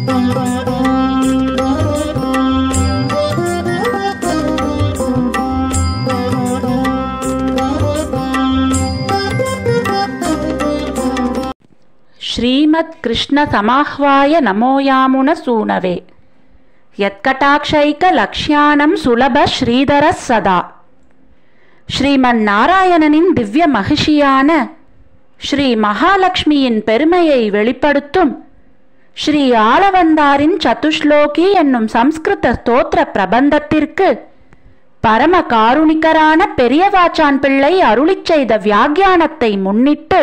श्रीमत्कृष्णसमाह्वाय नमोयामुन सूनवे यत्कटाक्षैकलक्ष्यानं सुलभ श्रीधरः सदा ஸ்ரீமன்னாராயணனின் திவ்ய மகிஷியான ஸ்ரீ மகாலட்சுமியின் பெருமையை வெளிப்படுத்தும் ஸ்ரீ ஆளவந்தாரின் சதுஷ்லோகி என்னும் சம்ஸ்கிருத ஸ்தோத்திர பிரபந்தத்திற்கு பரம காருணிகரான பெரியவாச்சான் பிள்ளை அருளிச் செய்த வியாக்கியானத்தை முன்னிட்டு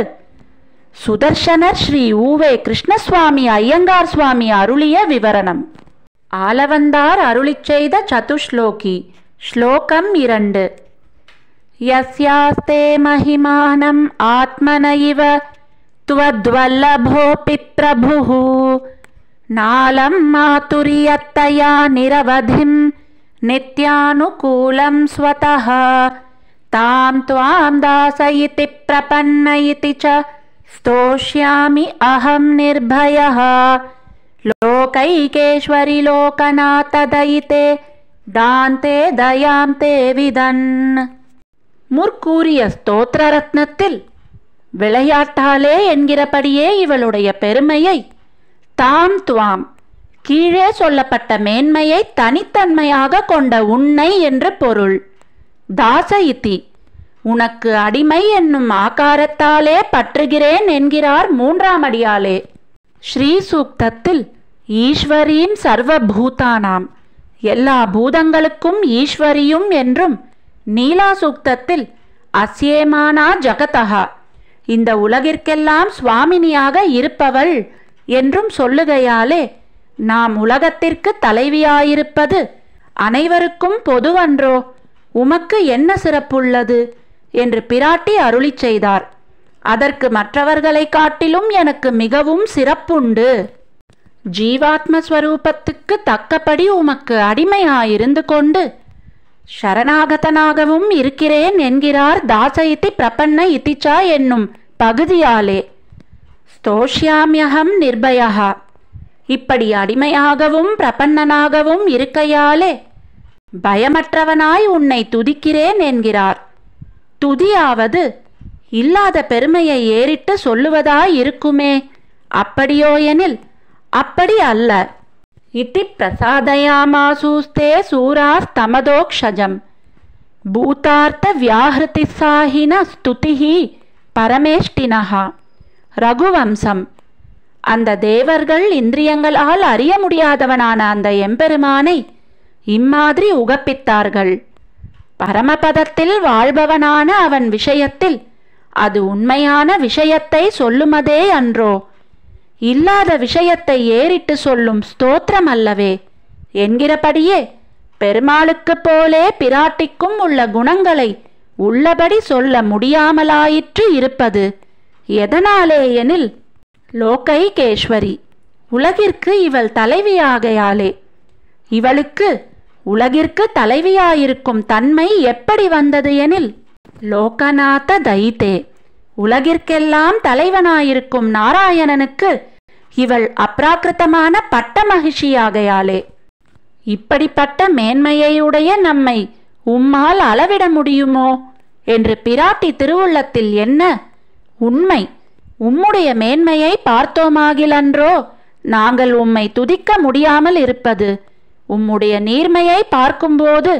சுதர்சனர் ஸ்ரீ ஊவே கிருஷ்ணசுவாமி ஐயங்கார் சுவாமி அருளிய விவரணம். ஆளவந்தார் அருளிச் செய்த சதுஷ்லோகி. ஸ்லோகம் 2. யஸ்யாஸ்தே மஹிமானம் ஆத்மனைவ த்வத்வல்லபோபி பிரபுः நாலம் மாதுரியத்தயா நிரவதிம் நித்யானுகூலம் ஸ்வதः தாம் த்வாம் தாசயிதி பிரபன்னயிதி ச स्तोष्यामि अहं निर्भयः लोकैकेश्वरि लोकनाथदयिते दान्ते दयां ते विदन्. முற்கூறிய ஸ்தோத்திர ரத்னத்தில் விளையாட்டாலே என்கிறபடியே இவளுடைய பெருமையை தாம் துவாம் கீழே சொல்லப்பட்ட மேன்மையை தனித்தன்மையாக கொண்ட உன்னை என்று பொருள். தாசயிதி உனக்கு அடிமை என்னும் ஆகாரத்தாலே பற்றுகிறேன் என்கிறார் 3ஆம் அடியாலே. ஸ்ரீ சூக்தத்தில் ஈஸ்வரீம் சர்வபூதானாம் எல்லா பூதங்களுக்கும் ஈஸ்வரியும் என்றும், நீலா சூக்தத்தில் அஸ்யேமானா ஜகதஹா இந்த உலகிற்கெல்லாம் சுவாமினியாக இருப்பவள் என்றும் சொல்லுகையாலே நாம் உலகத்திற்கு தலைவியாயிருப்பது அனைவருக்கும் பொதுவன்றோ, உமக்கு என்ன சிறப்புள்ளது என்று பிராட்டி அருளிச் செய்தார். அதற்கு மற்றவர்களை காட்டிலும் எனக்கு மிகவும் சிறப்புண்டு. ஜீவாத்மஸ்வரூபத்துக்கு தக்கபடி உமக்கு அடிமையாயிருந்து கொண்டு சரணாகதனாகவும் இருக்கிறேன் என்கிறார் தாசயிதி பிரபன்ன இதிச்சா என்னும் பகுதியாலே. ஸ்தோஷ்யாம்யஹம் நிர்பயா இப்படி அடிமையாகவும் பிரபன்னனாகவும் இருக்கையாலே பயமற்றவனாய் உன்னை துதிக்கிறேன் என்கிறார். துதியாவது இல்லாத பெருமையை ஏறிட்டு சொல்லுவதாய் இருக்குமே, அப்படியோ எனில் அப்படி அல்ல. இதி பிரசாதயாமாசூஸ்தே சூராஸ்தமதோக்ஷஜம் பூதார்த்த வியாஹிருதிசாஹின ஸ்துதிஹி பரமேஷ்டினஹா. ரகுவம்சம். அந்த தேவர்கள் இந்திரியங்களால் அறிய முடியாதவனான அந்த எம்பெருமானை இம்மாதிரி உகப்பித்தார்கள். பரமபதத்தில் வாழ்பவனான அவன் விஷயத்தில் அது உண்மையான விஷயத்தை சொல்லுமதே அன்றோ, இல்லாத விஷயத்தை ஏறிட்டு சொல்லும் ஸ்தோத்திரம் அல்லவே என்கிறபடியே பெருமாளுக்கு போலே பிராட்டிக்கும் உள்ள குணங்களை உள்ளபடி சொல்ல முடியாமலாயிற்று இருப்பது எதனாலே எனில், லோகைகேஸ்வரி உலகிற்கு இவள் தலைவியாகையாலே. இவளுக்கு உலகிற்கு தலைவியாயிருக்கும் தன்மை எப்படி வந்தது எனில், லோகநாத தைத்தே உலகிற்கெல்லாம் தலைவனாயிருக்கும் நாராயணனுக்கு இவள் அப்ராக்கிருத்தமான பட்ட மகிழ்ச்சியாகையாலே. இப்படிப்பட்ட மேன்மையுடைய நம்மை உம்மால் அளவிட முடியுமோ என்று பிராட்டி திருவுள்ளத்தில் என்ன உண்மை. உம்முடைய மேன்மையை பார்த்தோமாகிலன்றோ நாங்கள் உம்மை துதிக்க முடியாமல் இருப்பது. உம்முடைய நீர்மையை பார்க்கும்போது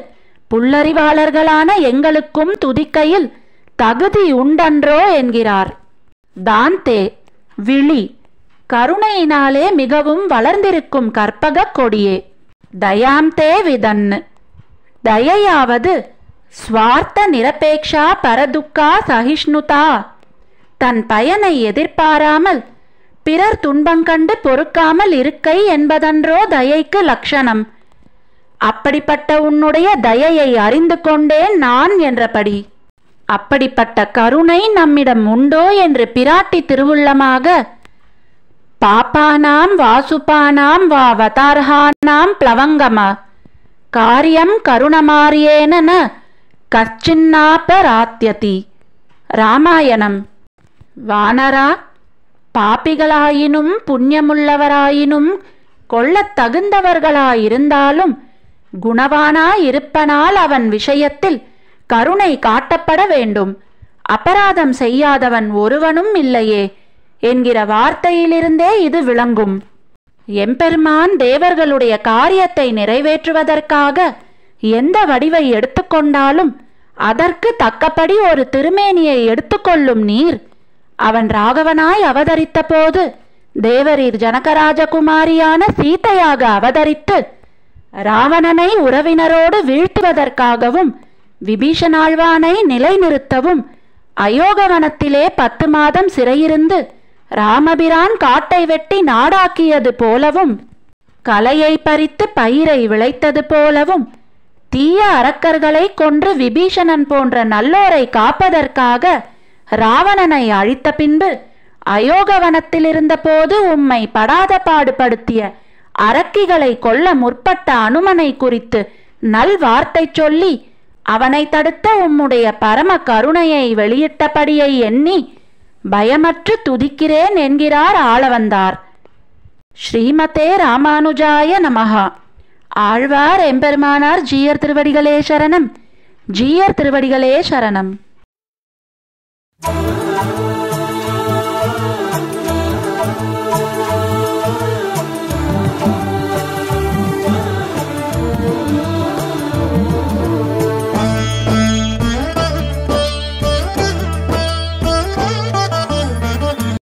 புல்லறிவாளர்களான எங்களுக்கும் துதிக்கையில் தகுதி உண்டன்றோ என்கிறார். தாந்தே விழி கருணையினாலே மிகவும் வளர்ந்திருக்கும் கற்பக கொடியே. தயாம்தே விதன்னு தயையாவது ஸ்வார்த்த நிரபேக்ஷா பரதுக்கா சகிஷ்ணுதா தன் பயனை எதிர்பாராமல் பிறர் துன்பங்கண்டு பொறுக்காமல் இருக்கை என்பதன்றோ தயைக்கு லட்சணம். அப்படிப்பட்ட உன்னுடைய தயையை அறிந்து கொண்டேன் நான் என்றபடி. அப்படிப்பட்ட கருணை நம்மிடம் உண்டோ என்று பிராட்டி திருவுள்ளமாக பாப்பானாம் வாசுபானாம் வா வதார்ஹானாம் பிளவங்கம காரியம் கருணமாரியேன கச்சின்னாபராத்யதி. ராமாயணம். வானரா பாபிகளாயினும் புண்ணியமுள்ளவராயினும் கொள்ளத் தகுந்தவர்களாயிருந்தாலும் குணவானாயிருப்பனால் அவன் விஷயத்தில் கருணை காட்டப்பட வேண்டும். அபராதம் செய்யாதவன் ஒருவனும் இல்லையே என்கிற வார்த்தையிலிருந்தே இது விளங்கும். எம்பெருமான் தேவர்களுடைய காரியத்தை நிறைவேற்றுவதற்காக எந்த வடிவை எடுத்துக்கொண்டாலும் அதற்கு தக்கபடி ஒரு திருமேனியை எடுத்துக்கொள்ளும் நீர். அவன் ராகவனாய் அவதரித்த போது தேவரீர் ஜனகராஜகுமாரியான சீதையாக அவதரித்து ராவணனை உறவினரோடு வீழ்த்துவதற்காகவும் விபீஷணாழ்வானை நிலைநிறுத்தவும் அயோகவனத்திலே 10 மாதம் சிறையிருந்து ராமபிரான் காட்டை வெட்டி நாடாக்கியது போலவும் கலையை பறித்து பயிரை விளைத்தது போலவும் தீய அரக்கர்களை கொன்று விபீஷணன் போன்ற நல்லோரை காப்பதற்காக ராவணனை அழித்த பின்பு அயோகவனத்திலிருந்த போது உம்மை படாத பாடுபடுத்திய அரக்கிகளை கொல்ல முற்பட்ட அனுமனை குறித்து நல்வார்த்தை சொல்லி அவனை தடுத்த உம்முடைய பரம கருணையை வெளியிட்டபடியை எண்ணி பயமற்று துதிக்கிறேன் என்கிறார் ஆளவந்தார். ஸ்ரீமதே ராமானுஜாய நமஹா. ஆழ்வார் எம்பெருமானார் ஜீயர் திருவடிகளே சரணம். ஜீயர் திருவடிகளே சரணம்.